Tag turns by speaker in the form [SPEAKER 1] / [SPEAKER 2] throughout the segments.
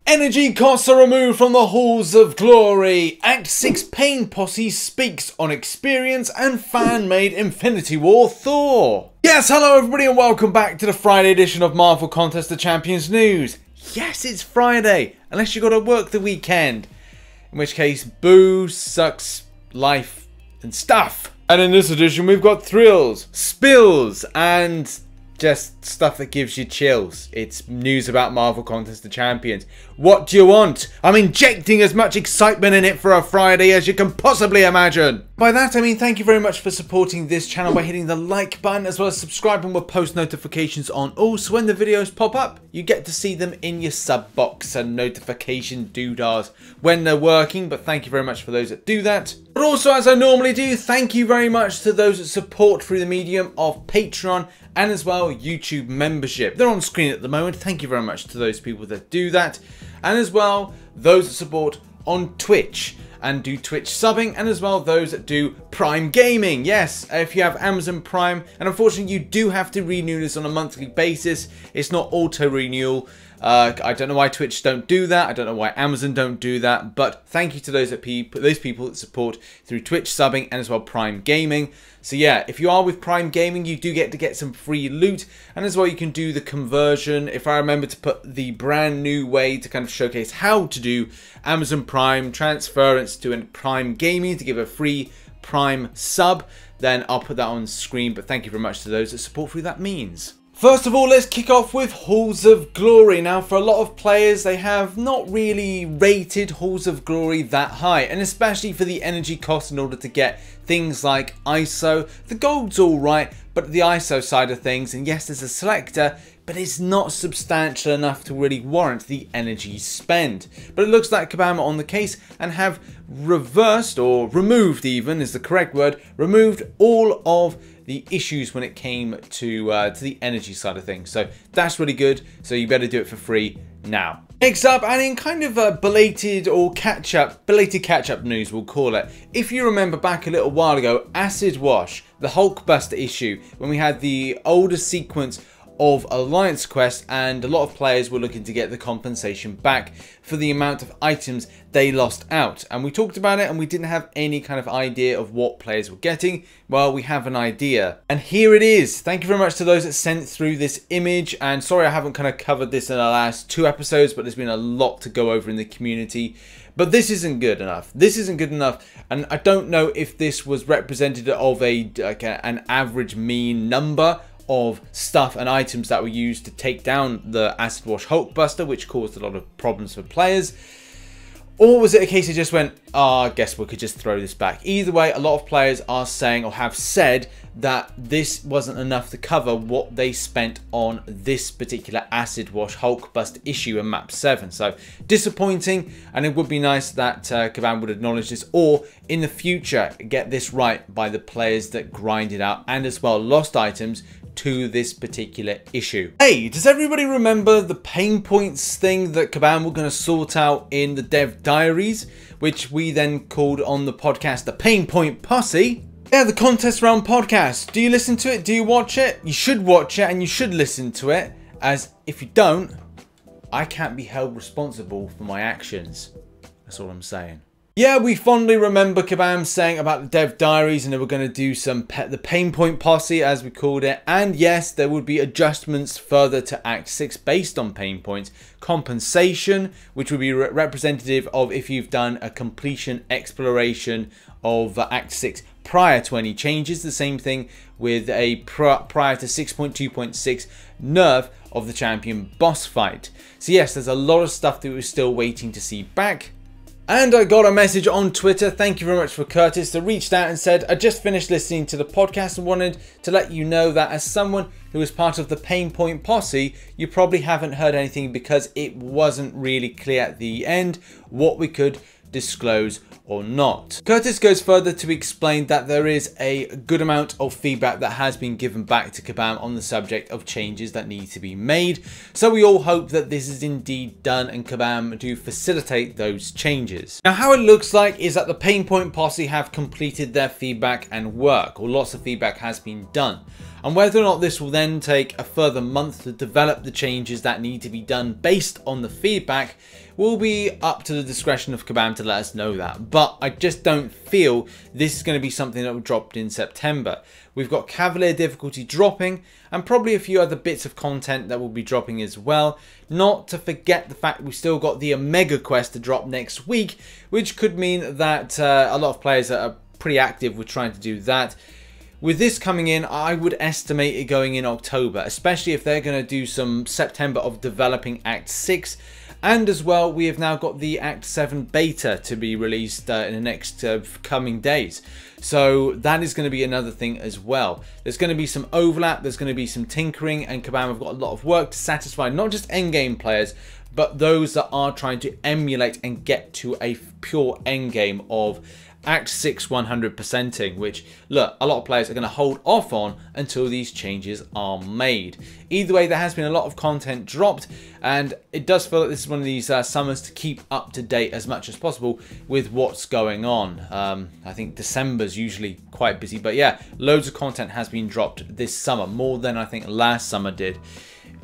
[SPEAKER 1] Energy costs are removed from the halls of glory. Act 6 Pain Posse speaks on experience and fan-made Infinity War Thor. Yes, hello everybody and welcome back to the Friday edition of Marvel Contest of Champions News. Yes, it's Friday, unless you got to work the weekend. In which case, boo, sucks, life, and stuff. And in this edition, we've got thrills, spills, and just stuff that gives you chills. It's news about Marvel Contest of Champions. What do you want? I'm injecting as much excitement in it for a Friday as you can possibly imagine. By that I mean thank you very much for supporting this channel by hitting the like button as well as subscribing with post notifications on all, so when the videos pop up you get to see them in your sub box and notification doodahs when they're working. But thank you very much for those that do that. But also, as I normally do, thank you very much to those that support through the medium of Patreon and as well YouTube membership. They're on screen at the moment. Thank you very much to those people that do that. And as well, those that support on Twitch and do Twitch subbing, and as well those that do Prime Gaming. Yes, if you have Amazon Prime, and unfortunately you do have to renew this on a monthly basis. It's not auto renewal. I don't know why Twitch don't do that. I don't know why Amazon don't do that. But thank you to those people that support through Twitch subbing and as well Prime Gaming. So yeah, if you are with Prime Gaming, you do get to get some free loot. And as well, you can do the conversion. If I remember to put the brand new way to kind of showcase how to do Amazon Prime transference to a Prime Gaming to give a free Prime sub, then I'll put that on screen. But thank you very much to those that support through that means. First of all, let's kick off with Halls of Glory. Now, for a lot of players, they have not really rated Halls of Glory that high, and especially for the energy cost in order to get things like ISO. The gold's alright, but the ISO side of things, and yes, there's a selector, but it's not substantial enough to really warrant the energy spend. But it looks like Kabam are on the case and have reversed, or removed even is the correct word, removed all of the issues when it came to the energy side of things. So that's really good. So you better do it for free now. Next up, and in kind of belated catch-up news, we'll call it. If you remember back a little while ago, Acid Wash, the Hulkbuster issue, when we had the older sequence of Alliance Quest, and a lot of players were looking to get the compensation back for the amount of items they lost out. And we talked about it and we didn't have any kind of idea of what players were getting. Well, we have an idea. And here it is. Thank you very much to those that sent through this image. And sorry I haven't kind of covered this in the last 2 episodes, but there's been a lot to go over in the community. But this isn't good enough. This isn't good enough. And I don't know if this was representative of an average mean number of stuff and items that were used to take down the Acid Wash Hulkbuster, which caused a lot of problems for players. Or was it a case of just went, I guess we could just throw this back. Either way, a lot of players are saying or have said that this wasn't enough to cover what they spent on this particular Acid Wash Hulkbuster issue in map 7. So disappointing, and it would be nice that Kabam would acknowledge this, or in the future get this right by the players that grinded out and as well lost items to this particular issue. Hey, does everybody remember the pain points thing that Kabam were going to sort out in the Dev Diaries, which we then called on the podcast the Pain Point Posse? Yeah, the Contest Round podcast. Do you listen to it? Do you watch it? You should watch it and you should listen to it, as if you don't, I can't be held responsible for my actions. That's all I'm saying. Yeah, we fondly remember Kabam saying about the Dev Diaries and they were going to do the Pain Point Posse, as we called it. And yes, there would be adjustments further to Act 6 based on pain points. Compensation, which would be representative of if you've done a completion exploration of Act 6 prior to any changes. The same thing with a prior to 6.2.6 Nerf of the champion boss fight. So yes, there's a lot of stuff that we're still waiting to see back. And I got a message on Twitter, thank you very much for Curtis, that reached out and said, I just finished listening to the podcast and wanted to let you know that as someone who was part of the Pain Point Posse, you probably haven't heard anything because it wasn't really clear at the end what we could disclose or not. Curtis goes further to explain that there is a good amount of feedback that has been given back to Kabam on the subject of changes that need to be made. So we all hope that this is indeed done and Kabam do facilitate those changes. Now how it looks like is that the Pain Point Posse have completed their feedback and work, or lots of feedback has been done. And whether or not this will then take a further month to develop the changes that need to be done based on the feedback will be up to the discretion of Kabam to let us know that. But I just don't feel this is going to be something that will drop in September. We've got Cavalier difficulty dropping and probably a few other bits of content that will be dropping as well. Not to forget the fact we've still got the Omega Quest to drop next week, which could mean that a lot of players are pretty active with trying to do that. With this coming in, I would estimate it going in October, especially if they're going to do some September of developing Act 6. And as well, we have now got the Act 7 beta to be released in the next coming days. So that is going to be another thing as well. There's going to be some overlap, there's going to be some tinkering, and Kabam have got a lot of work to satisfy not just endgame players, but those that are trying to emulate and get to a pure endgame of Act 6 100%ing, which, look, a lot of players are going to hold off on until these changes are made. Either way, there has been a lot of content dropped, and it does feel like this is one of these summers to keep up to date as much as possible with what's going on. I think December's usually quite busy, but yeah, loads of content has been dropped this summer, more than I think last summer did.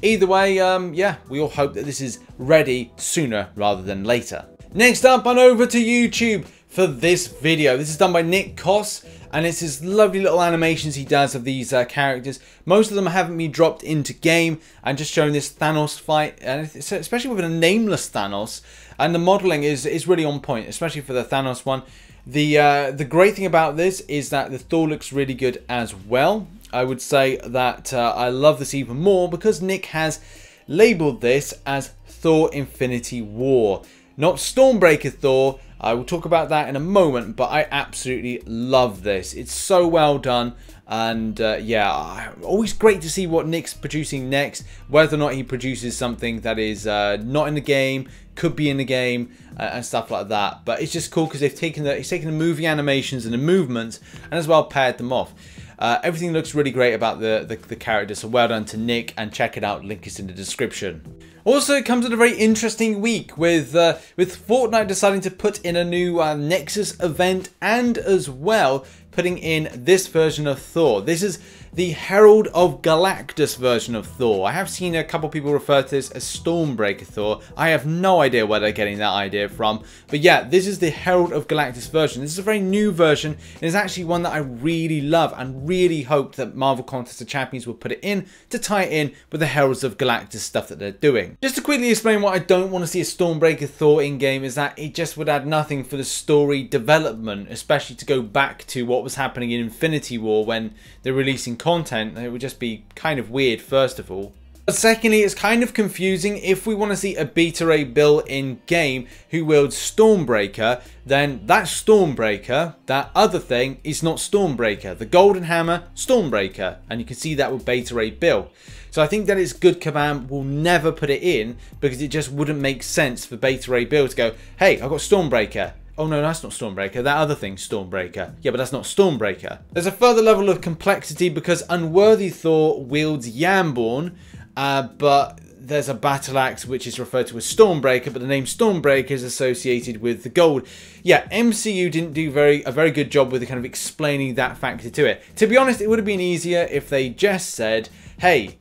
[SPEAKER 1] Either way, yeah, we all hope that this is ready sooner rather than later. Next up, on over to YouTube for this video. This is done by McCoc, and it's his lovely little animations he does of these characters. Most of them haven't been dropped into game, and just showing this Thanos fight, and especially with a nameless Thanos, and the modeling is really on point, especially for the Thanos one. The great thing about this is that the Thor looks really good as well. I would say that I love this even more because Nick has labeled this as Thor Infinity War, not Stormbreaker Thor. I will talk about that in a moment, but I absolutely love this. It's so well done, and yeah, always great to see what Nick's producing next, whether or not he produces something that is not in the game, could be in the game, and stuff like that. But it's just cool because he's taken the movie animations and the movements and as well paired them off. Everything looks really great about the character, so well done to Nick, and check it out, link is in the description. Also, it comes at a very interesting week with Fortnite deciding to put in a new Nexus event, and as well putting in this version of Thor. This is the Herald of Galactus version of Thor. I have seen a couple people refer to this as Stormbreaker Thor. I have no idea where they're getting that idea from. But yeah, this is the Herald of Galactus version. This is a very new version, and it's actually one that I really love and really hoped that Marvel Contest of Champions would put it in to tie it in with the Heralds of Galactus stuff that they're doing. Just to quickly explain why I don't want to see a Stormbreaker Thor in-game is that it just would add nothing for the story development, especially to go back to what was happening in Infinity War when they're releasing content. It would just be kind of weird, first of all. But secondly, it's kind of confusing. If we want to see a Beta Ray Bill in game who wields Stormbreaker, then that Stormbreaker, that other thing, is not Stormbreaker. The Golden Hammer, Stormbreaker, and you can see that with Beta Ray Bill. So I think that it's good Kabam will never put it in, because it just wouldn't make sense for Beta Ray Bill to go, hey, I've got Stormbreaker. Oh no, that's not Stormbreaker, that other thing's Stormbreaker. Yeah, but that's not Stormbreaker. There's a further level of complexity because Unworthy Thor wields Yamborn, but there's a battle axe which is referred to as Stormbreaker, but the name Stormbreaker is associated with the gold. Yeah, MCU didn't do a very good job with kind of explaining that factor to it. To be honest, it would have been easier if they just said, hey,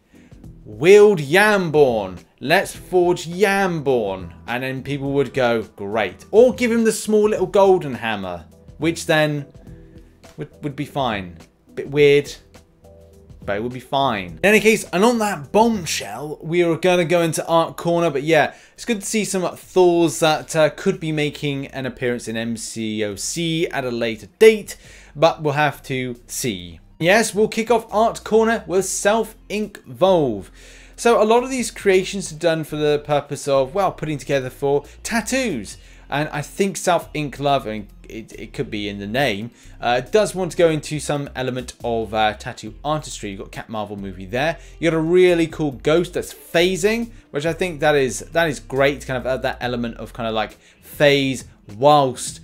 [SPEAKER 1] wield Yamborn, let's forge Yamborn, and then people would go, great. Or give him the small little golden hammer, which then would be fine. Bit weird, but it would be fine. In any case, and on that bombshell, we are going to go into Art Corner, but yeah, it's good to see some Thors that could be making an appearance in MCOC at a later date, but we'll have to see. Yes, we'll kick off Art Corner with Self Ink Volve. So a lot of these creations are done for the purpose of, well, putting together for tattoos. And I think Self Ink Love, I mean, it could be in the name, does want to go into some element of tattoo artistry. You've got Cat Marvel movie there. You got a really cool ghost that's phasing, which I think that is great. Kind of add that element of kind of like phase whilst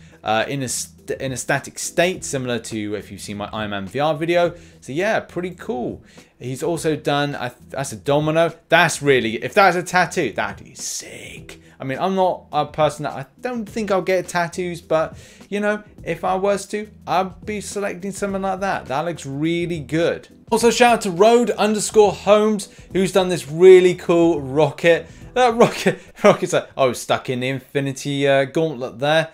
[SPEAKER 1] in a static state, similar to if you've seen my Iron Man VR video. So yeah, pretty cool. He's also done, that's a domino. That's really, if that's a tattoo, that is sick. I mean, I'm not a person that, I don't think I'll get tattoos, but you know, if I was to, I'd be selecting something like that. That looks really good. Also, shout out to Road_Holmes, who's done this really cool rocket. That rocket's like, oh, stuck in the Infinity Gauntlet there.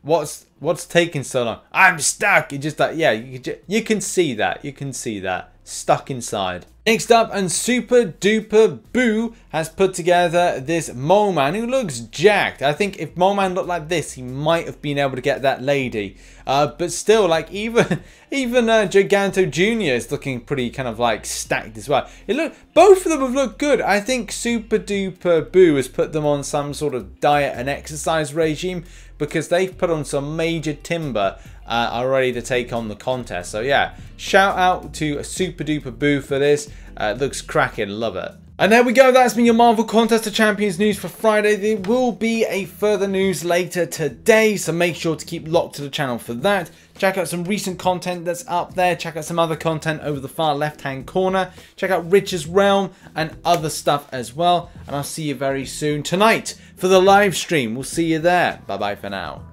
[SPEAKER 1] What's taking so long? I'm stuck. You just like, yeah, you can see that. You can see that. Stuck inside. Next up, and Super Duper Boo has put together this Mole Man who looks jacked. I think if Mole Man looked like this, he might have been able to get that lady. But still, like even Giganto Jr. is looking pretty kind of like stacked as well. Both of them have looked good. I think Super Duper Boo has put them on some sort of diet and exercise regime because they've put on some major timber. Are ready to take on the contest. So yeah, shout out to Super Duper Boo for this. It looks cracking, love it. And there we go, that's been your Marvel Contest of Champions news for Friday. There will be a further news later today, so make sure to keep locked to the channel for that. Check out some recent content that's up there. Check out some other content over the far left-hand corner. Check out Rich's Realm and other stuff as well. And I'll see you very soon tonight for the live stream. We'll see you there. Bye-bye for now.